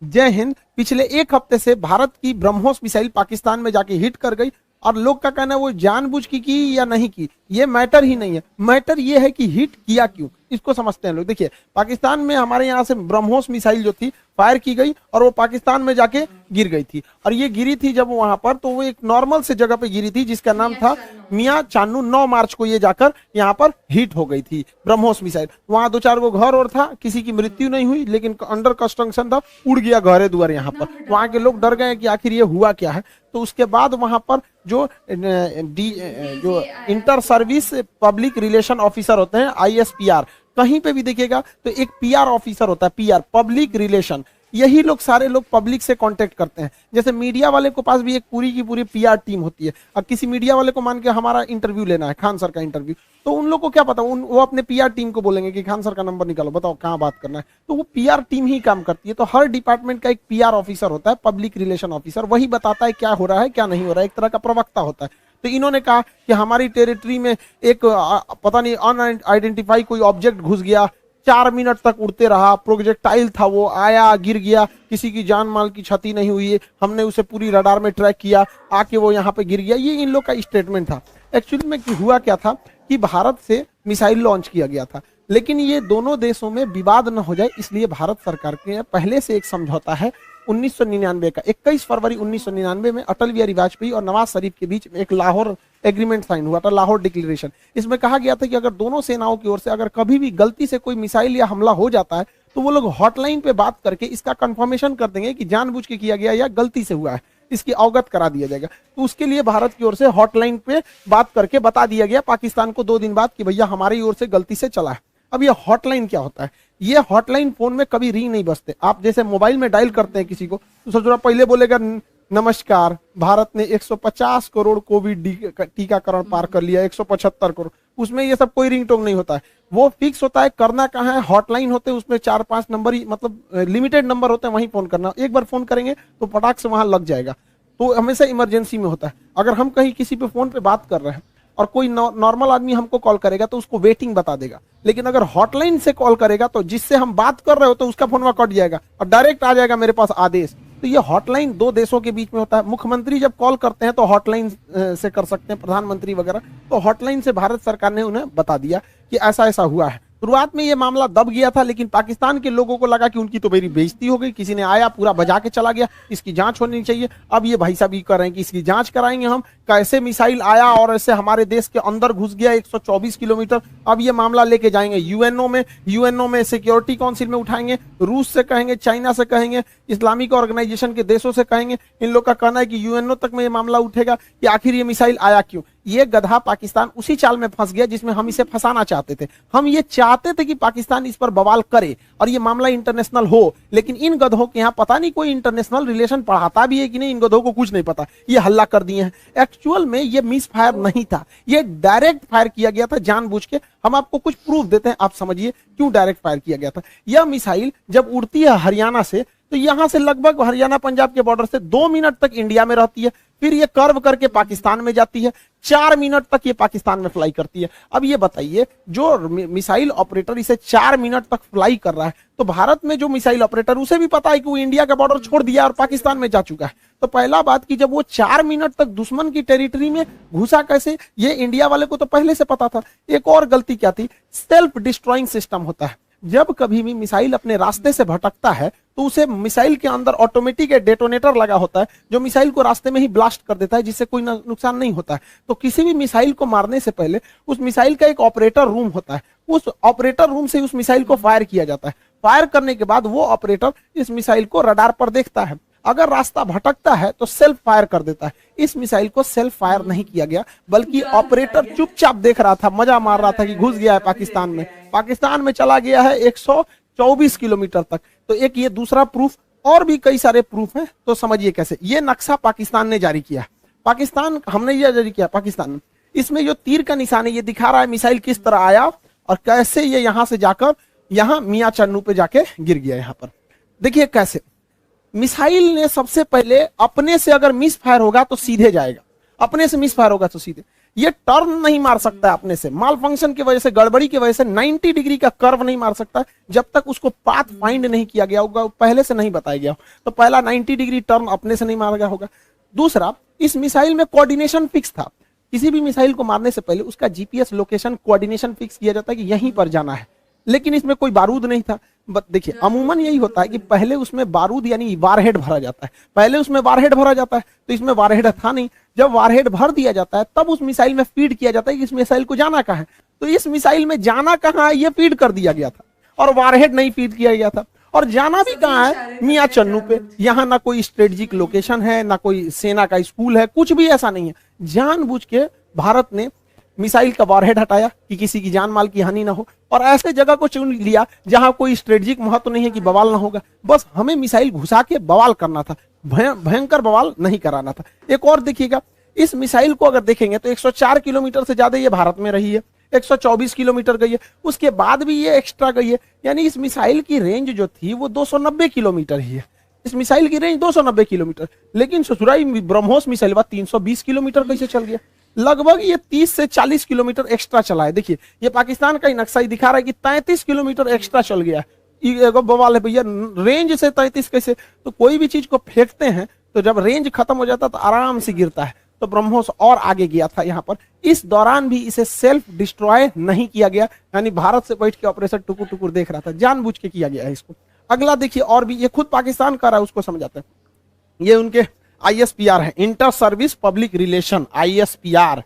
जय हिंद। पिछले एक हफ्ते से भारत की ब्रह्मोस मिसाइल पाकिस्तान में जाके हिट कर गई और लोग का कहना है वो जानबूझ की या नहीं की, ये मैटर ही नहीं है। मैटर ये है कि हिट किया क्यों, इसको समझते हैं लोग। देखिए, पाकिस्तान में हमारे यहाँ से ब्रह्मोस मिसाइल जो थी फायर की गई और वो पाकिस्तान में जाके गिर गई थी। और ये गिरी थी जब वहां पर, तो वो एक नॉर्मल से जगह पे गिरी थी जिसका नाम था मियां चान्नू। 9 मार्च को ये जाकर यहाँ पर हिट हो गई थी ब्रह्मोस मिसाइल। वहां 2-4 गो घर और था, किसी की मृत्यु नहीं हुई, लेकिन अंडर कंस्ट्रक्शन था, उड़ गया घरे दुआर यहाँ पर। वहां के लोग डर गए कि आखिर ये हुआ क्या है। तो उसके बाद वहां पर जो inter service public relation officer होते हैं, ISPR, कहीं पे भी देखिएगा तो एक PR ऑफिसर होता है, PR पब्लिक रिलेशन। यही लोग सारे लोग पब्लिक से कांटेक्ट करते हैं। जैसे मीडिया वाले को पास भी एक पूरी की पूरी PR टीम होती है। अब किसी मीडिया वाले को मान के हमारा इंटरव्यू लेना है, खान सर का इंटरव्यू, तो उन लोग को क्या पता, वो अपने PR टीम को बोलेंगे कि खान सर का नंबर निकालो, बताओ कहाँ बात करना है। तो वो PR टीम ही काम करती है। तो हर डिपार्टमेंट का एक PR ऑफिसर होता है, पब्लिक रिलेशन ऑफिसर, वही बताता है क्या हो रहा है क्या नहीं हो रहा है, एक तरह का प्रवक्ता होता है। तो इन्होंने कहा कि हमारी टेरिटरी में एक पता नहीं अनआइडेंटिफाई कोई ऑब्जेक्ट घुस गया, 4 मिनट तक उड़ते रहा, प्रोजेक्टाइल था, वो आया गिर गया, किसी की जान माल की क्षति नहीं हुई है, हमने उसे पूरी रडार में ट्रैक किया, आके वो यहाँ पे गिर गया। ये इन लोग का स्टेटमेंट था। एक्चुअली में हुआ क्या था कि भारत से मिसाइल लॉन्च किया गया था, लेकिन ये दोनों देशों में विवाद न हो जाए इसलिए भारत सरकार के पहले से एक समझौता है 1999 का। 21 फरवरी 1999 में अटल बिहारी वाजपेयी और नवाज शरीफ के बीच में एक लाहौर एग्रीमेंट साइन हुआ था, लाहौर डिक्लेरेशन। इसमें कहा गया था कि अगर दोनों सेनाओं की ओर से अगर कभी भी गलती से कोई मिसाइल या हमला हो जाता है तो वो लोग हॉटलाइन पे बात करके इसका कंफर्मेशन कर देंगे कि जानबूझ के किया गया या गलती से हुआ है, इसकी अवगत करा दिया जाएगा। तो उसके लिए भारत की ओर से हॉटलाइन पे बात करके बता दिया गया पाकिस्तान को 2 दिन बाद कि भैया हमारी ओर से गलती से चला है। अब ये हॉटलाइन क्या होता है? ये हॉटलाइन फोन में कभी रिंग नहीं बजते। आप जैसे मोबाइल में डायल करते हैं किसी को, तो सोच रहा पहले बोलेगा नमस्कार, भारत ने 150 करोड़ कोविड टीकाकरण पार कर लिया, 175 करोड़, उसमें ये सब कोई रिंगटोन नहीं होता है। वो फिक्स होता है, करना कहाँ है, हॉटलाइन होते हैं, उसमें 4-5 नंबर ही, मतलब लिमिटेड नंबर होते हैं, वहीं फोन करना। एक बार फोन करेंगे तो फटाक से वहां लग जाएगा। तो हमेशा इमरजेंसी में होता है। अगर हम कहीं किसी पे फोन पे बात कर रहे हैं और कोई नॉर्मल आदमी हमको कॉल करेगा तो उसको वेटिंग बता देगा, लेकिन अगर हॉटलाइन से कॉल करेगा तो जिससे हम बात कर रहे हो तो उसका फोन वहां कट जाएगा और डायरेक्ट आ जाएगा मेरे पास आदेश। तो ये हॉटलाइन 2 देशों के बीच में होता है। मुख्यमंत्री जब कॉल करते हैं तो हॉटलाइन से कर सकते हैं, प्रधानमंत्री वगैरह, तो हॉटलाइन से भारत सरकार ने उन्हें बता दिया कि ऐसा ऐसा हुआ है। शुरुआत में ये मामला दब गया था, लेकिन पाकिस्तान के लोगों को लगा कि उनकी तो मेरी बेइज्जती हो गई, किसी ने आया पूरा बजा के चला गया, इसकी जांच होनी चाहिए। अब ये भाई साहब ये कर रहे हैं कि इसकी जांच कराएंगे हम, कैसे मिसाइल आया और ऐसे हमारे देश के अंदर घुस गया 124 किलोमीटर। अब ये मामला लेके जाएंगे यूएनओ में सिक्योरिटी काउंसिल में उठाएंगे, रूस से कहेंगे, चाइना से कहेंगे, इस्लामिक ऑर्गेनाइजेशन के देशों से कहेंगे। इन लोग का कहना है कि यूएनओ तक में ये मामला उठेगा कि आखिर ये मिसाइल आया क्यों। ये गधा पाकिस्तान उसी चाल में फंस गया जिसमें हम इसे फंसाना चाहते थे। हम ये चाहते थे कि पाकिस्तान इस पर बवाल करे और ये मामला इंटरनेशनल हो, लेकिन इन गधों के यहाँ पता नहीं कोई इंटरनेशनल रिलेशन पढ़ाता भी है कि नहीं, इन गधों को कुछ नहीं पता, ये हल्ला कर दिए हैं। एक्चुअल में ये मिस फायर नहीं था, ये डायरेक्ट फायर किया गया था जानबूझ के। हम आपको कुछ प्रूफ देते हैं, आप समझिए क्यों डायरेक्ट फायर किया गया था। यह मिसाइल जब उड़ती है हरियाणा से, तो यहां से लगभग हरियाणा पंजाब के बॉर्डर से 2 मिनट तक इंडिया में रहती है, फिर ये कर्व करके पाकिस्तान में जाती है, 4 मिनट तक ये पाकिस्तान में फ्लाई करती है। अब ये बताइए, जो मिसाइल ऑपरेटर इसे 4 मिनट तक फ्लाई कर रहा है, तो भारत में जो मिसाइल ऑपरेटर, उसे भी पता है कि वो इंडिया का बॉर्डर छोड़ दिया और पाकिस्तान में जा चुका है। तो पहला बात कि जब वो 4 मिनट तक दुश्मन की टेरिटरी में घुसा कैसे, ये इंडिया वाले को तो पहले से पता था। एक और गलती क्या थी, सेल्फ डिस्ट्रॉइंग सिस्टम होता है। जब कभी भी मिसाइल अपने रास्ते से भटकता है तो उसे मिसाइल के अंदर ऑटोमेटिक डेटोनेटर लगा होता है जो मिसाइल को रास्ते में ही ब्लास्ट कर देता है, जिससे कोई नुकसान नहीं होता है। तो किसी भी मिसाइल को मारने से पहले उस मिसाइल का एक ऑपरेटर रूम होता है, उस ऑपरेटर रूम से उस मिसाइल को फायर किया जाता है। फायर करने के बाद वो ऑपरेटर इस मिसाइल को रडार पर देखता है, अगर रास्ता भटकता है तो सेल्फ फायर कर देता है। इस मिसाइल को सेल्फ फायर नहीं किया गया, बल्कि ऑपरेटर चुपचाप देख रहा था, मजा मार रहा था कि घुस गया है पाकिस्तान में चला गया है 124 किलोमीटर तक। तो एक ये दूसरा प्रूफ, और भी कई सारे प्रूफ हैं। तो समझिए कैसे। ये नक्शा पाकिस्तान ने जारी किया, हमने ये जारी किया पाकिस्तान ने। इसमें जो तीर का निशान है ये दिखा रहा है मिसाइल किस तरह आया और कैसे ये यहां से जाकर यहां मियां चन्नू पे जाके गिर गया। यहां पर देखिए कैसे मिसाइल ने सबसे पहले अपने से अगर मिस फायर होगा तो सीधे जाएगा, अपने से मिस फायर होगा तो सीधे, ये टर्न नहीं मार सकता है अपने से, माल फंक्शन की वजह से, गड़बड़ी की वजह से 90 डिग्री का कर्व नहीं मार सकता जब तक उसको पाथ फाइंड नहीं किया गया होगा, पहले से नहीं बताया गया हो। तो पहला 90 डिग्री टर्न अपने से नहीं मारा गया होगा। दूसरा, इस मिसाइल में कोऑर्डिनेशन फिक्स था। किसी भी मिसाइल को मारने से पहले उसका जीपीएस लोकेशन कोऑर्डिनेशन फिक्स किया जाता है कि यहीं पर जाना है, लेकिन इसमें कोई बारूद नहीं था। देखिए अमूमन यही होता है कि पहले उसमें बारूद यानी वारहेड भरा जाता है, पहले उसमें वारहेड भरा जाता है, तो इसमें वारहेड था नहीं। जब वारहेड भर दिया जाता है तब उस मिसाइल में फीड किया जाता है कि इस मिसाइल को जाना कहाँ है। तो इस मिसाइल में जाना कहाँ है ये फीड कर दिया गया था, और वारहेड नहीं फीड किया गया था। और जाना भी कहाँ है, मियाँ चन्नू पे। यहाँ ना कोई स्ट्रेटेजिक लोकेशन है, ना कोई सेना का स्कूल है, कुछ भी ऐसा नहीं है। जानबूझ के भारत ने मिसाइल का वारहेड हटाया कि किसी की जान माल की हानि ना हो, और ऐसे जगह को चुन लिया जहां कोई स्ट्रेटेजिक महत्व नहीं है कि बवाल ना होगा। बस हमें मिसाइल घुसा के बवाल करना था, भयंकर बवाल नहीं कराना था। एक और देखिएगा, इस मिसाइल को अगर देखेंगे तो 104 किलोमीटर से ज्यादा ये भारत में रही है, 124 किलोमीटर गई है, उसके बाद भी ये एक्स्ट्रा गई है। यानी इस मिसाइल की रेंज जो थी वो 290 किलोमीटर ही है। इस मिसाइल की रेंज 290 किलोमीटर, लेकिन ससुराई ब्रह्मोस मिसाइल 320 किलोमीटर कैसे चल गया। लगभग ये 30 से 40 किलोमीटर एक्स्ट्रा चला है। देखिए ये पाकिस्तान का ही नक्शा ही दिखा रहा है कि 33 किलोमीटर एक्स्ट्रा चल गया है। बवाल है भैया, रेंज से 33 कैसे। तो कोई भी चीज को फेंकते हैं तो जब रेंज खत्म हो जाता है तो आराम से गिरता है। तो ब्रह्मोस और आगे गया था यहाँ पर। इस दौरान भी इसे सेल्फ डिस्ट्रॉय नहीं किया गया, यानी भारत से बैठ के ऑपरेशन टुकुर टुकुर देख रहा था, जानबूझ के किया गया है इसको। अगला देखिए, और भी ये खुद पाकिस्तान कर रहा है, उसको समझाते हैं। ये उनके ISPR है, inter service public relation, ISPR।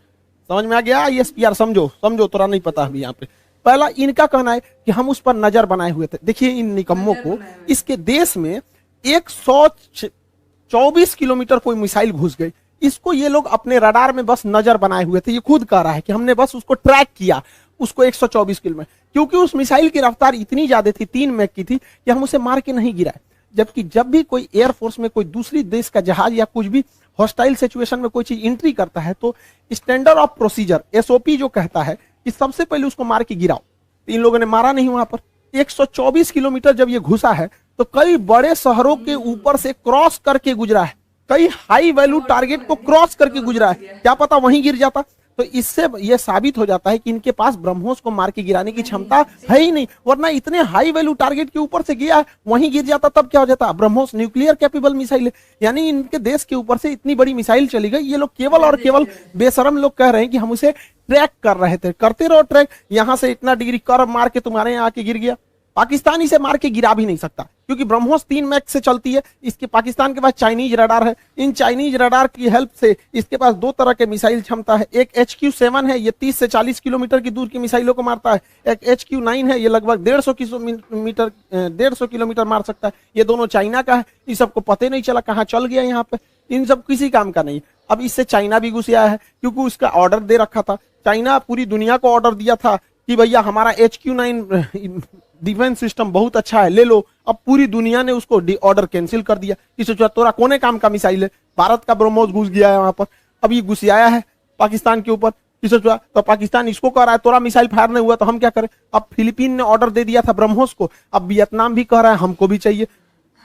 समझ में आ गया? ISPR समझो, तोरा नहीं पता अभी यहाँ पे। पहला इनका कहना है कि हम उस पर नजर बनाए हुए थे। देखिए इन निकम्मों को, इसके देश में 124 किलोमीटर कोई मिसाइल घुस गई, इसको ये लोग अपने रडार में बस नजर बनाए हुए थे। ये खुद कह रहा है कि हमने बस उसको ट्रैक किया, उसको 124 किलोमीटर, क्योंकि उस मिसाइल की रफ्तार इतनी ज्यादा थी, 3 मैक की थी, कि हम उसे मार के नहीं गिराए। जबकि जब भी कोई एयरफोर्स में कोई दूसरी देश का जहाज या कुछ भी हॉस्टाइल सिचुएशन में कोई चीज एंट्री करता है तो स्टैंडर्ड ऑफ प्रोसीजर SOP जो कहता है कि सबसे पहले उसको मार के गिराओ। तो इन लोगों ने मारा नहीं वहां पर। 124 किलोमीटर जब ये घुसा है तो कई बड़े शहरों के ऊपर से क्रॉस करके गुजरा है, कई हाई वैल्यू टारगेट को क्रॉस करके गुजरा है। क्या पता वहीं गिर जाता। तो इससे यह साबित हो जाता है कि इनके पास ब्रह्मोस को मार के गिराने की क्षमता है ही नहीं, वरना इतने हाई वैल्यू टारगेट के ऊपर से गया है, वहीं गिर जाता तब क्या हो जाता। ब्रह्मोस न्यूक्लियर कैपेबल मिसाइल है, यानी इनके देश के ऊपर से इतनी बड़ी मिसाइल चली गई। ये लोग केवल और केवल बेशरम लोग कह रहे हैं कि हम उसे ट्रैक कर रहे थे। करते रहो ट्रैक, यहां से इतना डिग्री कर्व मार के तुम्हारे यहाँ आके गिर गया। पाकिस्तान इसे मार के गिरा भी नहीं सकता, क्योंकि ब्रह्मोस 3 मैक से चलती है। इसके पाकिस्तान के पास चाइनीज रडार है, इन चाइनीज रडार की हेल्प से इसके पास 2 तरह के मिसाइल क्षमता है। एक HQ-7 है, ये 30 से 40 किलोमीटर की दूर की मिसाइलों को मारता है। एक HQ-9 है, ये लगभग 150 किलोमीटर मार सकता है। ये दोनों चाइना का है। इस सबको पता नहीं चला कहाँ चल गया यहाँ पे, इन सब किसी काम का नहीं। अब इससे चाइना भी घुस आया है, क्योंकि उसका ऑर्डर दे रखा था। चाइना पूरी दुनिया को ऑर्डर दिया था कि भैया हमारा HQ-9 डिफेंस सिस्टम बहुत अच्छा है, ले लो। अब पूरी दुनिया ने उसको ऑर्डर कैंसिल कर दिया। कि सोचा तोरा कोने काम का मिसाइल है, भारत का ब्रह्मोस घुस गया है वहां पर। अब ये घुस आया है पाकिस्तान के ऊपर, सोचा तो पाकिस्तान इसको कह रहा है तोरा मिसाइल फायर नहीं हुआ तो हम क्या करें। अब फिलीपीन ने ऑर्डर दे दिया था ब्रह्मोस को, अब वियतनाम भी कह रहा है हमको भी चाहिए,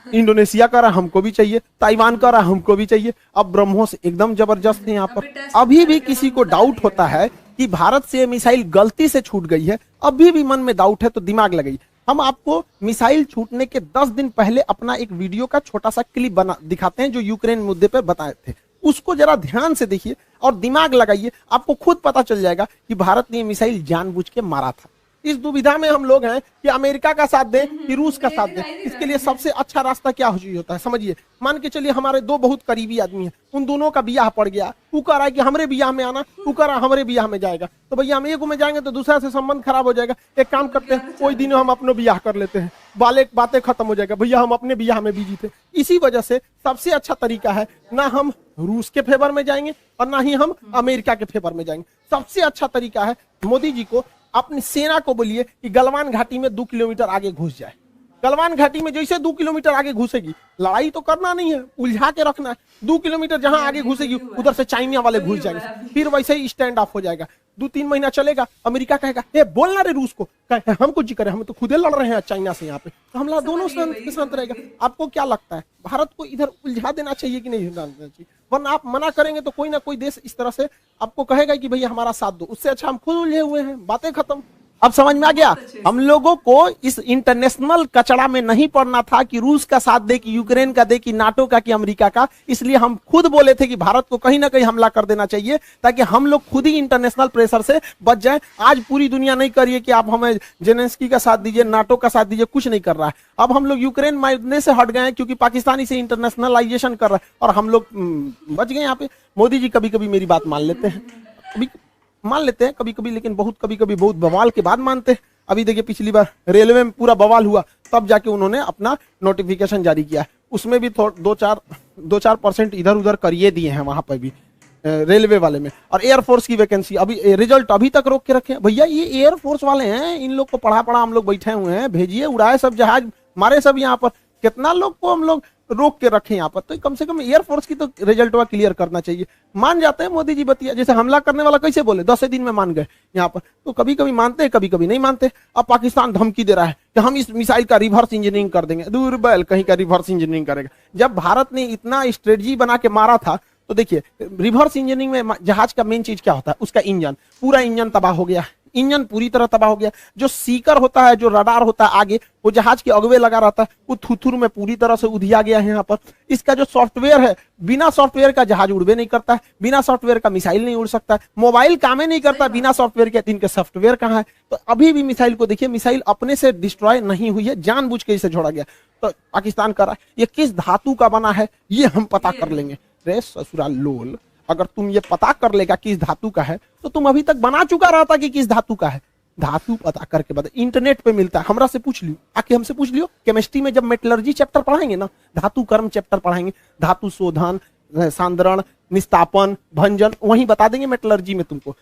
इंडोनेशिया कह रहा है हमको भी चाहिए, ताइवान कह रहा है हमको भी चाहिए। अब ब्रह्मोस एकदम जबरदस्त है यहाँ पर। अभी भी किसी को डाउट होता है कि भारत से मिसाइल गलती से छूट गई है, अभी भी मन में डाउट है तो दिमाग लगाइए। हम आपको मिसाइल छूटने के 10 दिन पहले अपना एक वीडियो का छोटा सा क्लिप बना दिखाते हैं, जो यूक्रेन मुद्दे पर बताए थे। उसको जरा ध्यान से देखिए और दिमाग लगाइए, आपको खुद पता चल जाएगा कि भारत ने मिसाइल जानबूझ के मारा था। इस दुविधा में हम लोग हैं कि अमेरिका का साथ दें कि रूस का साथ दें। इसके लिए सबसे अच्छा रास्ता क्या होता है समझिए। मान के चलिए हमारे 2 बहुत करीबी आदमी हैं, उन दोनों का ब्याह पड़ गया। तू कह रहा है कि हमरे ब्याह में आना, तू कह रहा है हमरे ब्याह में जाएगा, तो भैया हम एक में जाएंगे तो दूसरा से संबंध खराब हो जाएगा। एक काम करते हैं, कोई दिन हम अपने ब्याह कर लेते हैं, बातें खत्म हो जाएगा। भैया हम अपने ब्याह में बिजी थे। इसी वजह से सबसे अच्छा तरीका है, ना हम रूस के फेवर में जाएंगे और ना ही हम अमेरिका के फेवर में जाएंगे। सबसे अच्छा तरीका है मोदी जी को अपनी सेना को बोलिए कि गलवान घाटी में 2 किलोमीटर आगे घुस जाए। गलवान घाटी में जैसे 2 किलोमीटर आगे घुसेगी, लड़ाई तो करना नहीं है, उलझा के रखना है। 2 किलोमीटर जहां आगे घुसेगी उधर से चाइना वाले घुस जाएंगे, फिर वैसे ही स्टैंड ऑफ हो जाएगा। 2-3 महीना चलेगा, अमेरिका कहेगा ए बोलना रे रूस को, कहे हम कुछ करे, हम तो खुदे लड़ रहे हैं चाइना से यहाँ पे, तो हमला दोनों शांत रहेगा। आपको क्या लगता है भारत को इधर उलझा देना चाहिए कि नहीं उलझा देना चाहिए? वरना आप मना करेंगे तो कोई ना कोई देश इस तरह से आपको कहेगा कि भैया हमारा साथ दो, उससे अच्छा हम खुद उलझे हुए हैं, बातें खत्म। अब समझ में आ गया? हम लोगों को इस इंटरनेशनल कचड़ा में नहीं पड़ना था कि रूस का साथ दे, कि यूक्रेन का दे, कि नाटो का, कि अमेरिका का। इसलिए हम खुद बोले थे कि भारत को कहीं ना कहीं हमला कर देना चाहिए, ताकि हम लोग खुद ही इंटरनेशनल प्रेशर से बच जाएं। आज पूरी दुनिया नहीं कर रही है कि आप हमें जेलेंस्की का साथ दीजिए, नाटो का साथ दीजिए, कुछ नहीं कर रहा है। अब हम लोग यूक्रेन मारने से हट गए हैं क्योंकि पाकिस्तान इसे इंटरनेशनलाइजेशन कर रहा है और हम लोग बच गए यहाँ पे। मोदी जी कभी कभी मेरी बात मान लेते हैं, मान लेते हैं कभी कभी, लेकिन कभी कभी बहुत बवाल के बाद मानते हैं। अभी देखिए पिछली बार रेलवे में पूरा बवाल हुआ, तब जाके उन्होंने अपना नोटिफिकेशन जारी किया, उसमें भी 2-4% इधर उधर करिए दिए हैं वहां पर भी रेलवे वाले में। और एयरफोर्स की वैकेंसी अभी रिजल्ट अभी तक रोक के रखे हैं। भैया ये एयरफोर्स वाले हैं, इन लोग को पढ़ा हम लोग बैठे हुए हैं, भेजिए, उड़ाए सब जहाज, मारे सब यहाँ पर। कितना लोग को हम लोग रोक के रखे यहाँ पर, तो कम से कम एयरफोर्स की तो रिजल्ट क्लियर करना चाहिए। मान जाते हैं मोदी जी बतिया, जैसे हमला करने वाला कैसे बोले 10 दिन में मान गए यहाँ पर, तो कभी कभी मानते हैं कभी कभी नहीं मानते। अब पाकिस्तान धमकी दे रहा है कि हम इस मिसाइल का रिवर्स इंजीनियरिंग कर देंगे। दूर बैल कहीं का रिवर्स इंजीनियरिंग करेगा। जब भारत ने इतना स्ट्रेटजी बना के मारा था, तो देखिए रिवर्स इंजीनियरिंग में जहाज का मेन चीज क्या होता है, उसका इंजन, पूरा इंजन तबाह हो गया, इंजन पूरी तरह तबाह हो गया। जो सीकर होता है, जो रडार होता है आगे, वो जहाज के अगवे लगा रहता है, वो थुथुर में पूरी तरह से उधिया गया है यहाँ पर। इसका जो सॉफ्टवेयर है, बिना सॉफ्टवेयर का जहाज उड़बे नहीं करता है, बिना सॉफ्टवेयर का मिसाइल नहीं उड़ सकता है, मोबाइल काम नहीं करता बिना सॉफ्टवेयर के। इनके सॉफ्टवेयर कहाँ है? तो अभी भी मिसाइल को देखिए, मिसाइल अपने से डिस्ट्रॉय नहीं हुई है, जानबूझ के इसे छोड़ा गया। तो पाकिस्तान कर रहा है, ये किस धातु का बना है ये हम पता कर लेंगे। रे ससुराल लोल, अगर तुम ये पता कर लेगा किस धातु का है, तो तुम अभी तक बना चुका रहता कि किस धातु का है। धातु पता करके बता, इंटरनेट पे मिलता है, हमरा से पूछ लियो, आके हमसे पूछ लियो। केमिस्ट्री में जब मेटलर्जी चैप्टर पढ़ाएंगे ना, धातु कर्म चैप्टर पढ़ाएंगे, धातु शोधन, सांद्रण, निस्तापन, भंजन, वहीं बता देंगे मेटलर्जी में तुमको।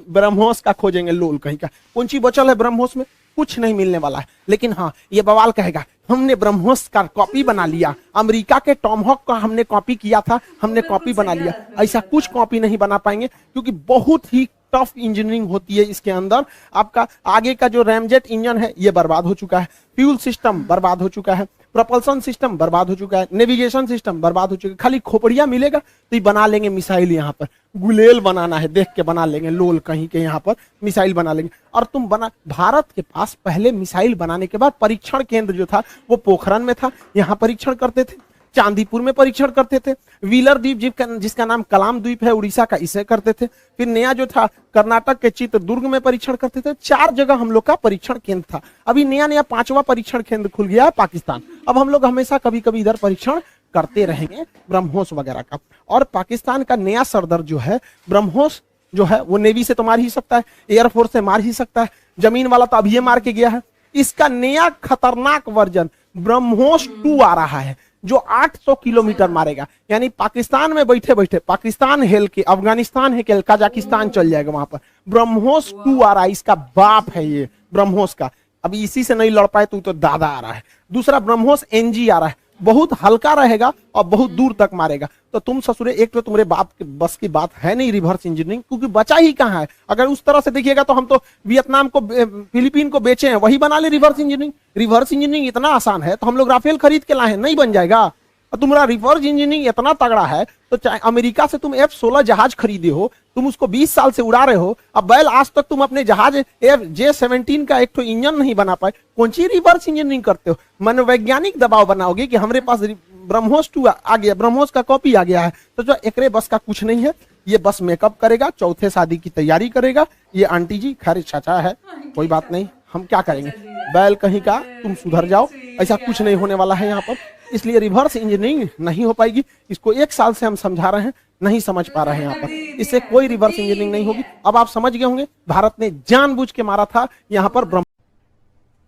ब्रह्मोस का खोजेंगे लोल कहीं का, कौन सी बचल है ब्रह्मोस में? कुछ नहीं मिलने वाला है। लेकिन हाँ, ये बवाल कहेगा हमने ब्रह्मोस का कॉपी बना लिया, अमेरिका के टॉमहॉक का हमने कॉपी किया था, हमने कॉपी बना लिया। ऐसा कुछ कॉपी नहीं बना पाएंगे, क्योंकि बहुत ही टफ इंजीनियरिंग होती है इसके अंदर। आपका आगे का जो रैमजेट इंजन है ये बर्बाद हो चुका है, फ्यूल सिस्टम बर्बाद हो चुका है, प्रोपल्सन सिस्टम बर्बाद हो चुका है, नेविगेशन सिस्टम बर्बाद हो चुका है। खाली खोपड़िया मिलेगा तो ये बना लेंगे मिसाइल। यहाँ पर गुलेल बनाना है, देख के बना लेंगे, लोल कहीं के यहाँ पर मिसाइल बना लेंगे। और तुम बना, भारत के पास पहले मिसाइल बनाने के बाद परीक्षण केंद्र जो था वो पोखरण में था, यहाँ परीक्षण करते थे, चांदीपुर में परीक्षण करते थे, व्हीलर द्वीप जिसका नाम कलाम द्वीप है उड़ीसा का, इसे करते थे। फिर नया जो था कर्नाटक के चित्रदुर्ग में परीक्षण करते थे। 4 जगह हम लोग का परीक्षण केंद्र था। अभी नया 5वां परीक्षण केंद्र खुल गया है पाकिस्तान। अब हम लोग हमेशा कभी कभी इधर परीक्षण करते रहेंगे ब्रह्मोस वगैरह का। और पाकिस्तान का नया सरदर जो है ब्रह्मोस जो है, वो नेवी से तो मार ही सकता है, एयरफोर्स से मार ही सकता है, जमीन वाला तो अभी ये मार के गया है। इसका नया खतरनाक वर्जन ब्रह्मोस 2 आ रहा है, जो 800 किलोमीटर मारेगा। यानी पाकिस्तान में बैठे बैठे पाकिस्तान हेल के, अफगानिस्तान है के कजाकिस्तान चल जाएगा वहां पर। ब्रह्मोस 2 आ रहा है, इसका बाप है ये ब्रह्मोस का। अभी इसी से नहीं लड़ पाए तो दादा आ रहा है। दूसरा ब्रह्मोस NG आ रहा है, बहुत हल्का रहेगा और बहुत दूर तक मारेगा। तो तुम ससुरे, एक तो तुम्हारे बाप के बस की बात है नहीं रिवर्स इंजीनियरिंग, क्योंकि बचा ही कहाँ है। अगर उस तरह से देखिएगा तो हम तो वियतनाम को, फिलीपीन को बेचे हैं, वही बना ले रिवर्स इंजीनियरिंग। रिवर्स इंजीनियरिंग इतना आसान है तो हम लोग राफेल खरीद के लाए हैं, नहीं बन जाएगा। तुम्हारा रिवर्स इंजीनियरिंग इतना तगड़ा है तो चाहे अमेरिका से तुम F-16 जहाज खरीदे हो, तुम उसको 20 साल से उड़ा रहे हो, अब बैल आज तक तुम अपने जहाज J-17 का एक तो इंजन नहीं बना पाए, कौन सी रिवर्स इंजीनियरिंग करते हो? मनोवैज्ञानिक दबाव बनाओगे कि हमारे पास ब्रह्मोस 2 आ गया, ब्रह्मोस का कॉपी आ गया है, तो जो एकरे बस का कुछ नहीं है। ये बस मेकअप करेगा, चौथे शादी की तैयारी करेगा। ये आंटी जी खैर चाचा है, कोई बात नहीं, हम क्या करेंगे, बैल कहीं का, तुम सुधर जाओ, ऐसा कुछ नहीं होने वाला है यहाँ पर। इसलिए रिवर्स इंजीनियरिंग नहीं हो पाएगी। इसको 1 साल से हम समझा रहे हैं, नहीं समझ पा रहे हैं यहाँ पर। इससे कोई रिवर्स इंजीनियरिंग नहीं होगी। अब आप समझ गए होंगे, भारत ने जानबूझ के मारा था यहाँ पर ब्रह्म।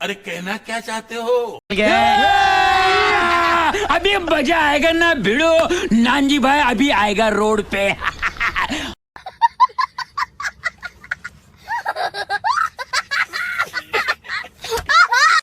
अरे कहना क्या चाहते हो? अभी मजा आएगा ना भिड़ो, नानजी भाई अभी आएगा रोड पे।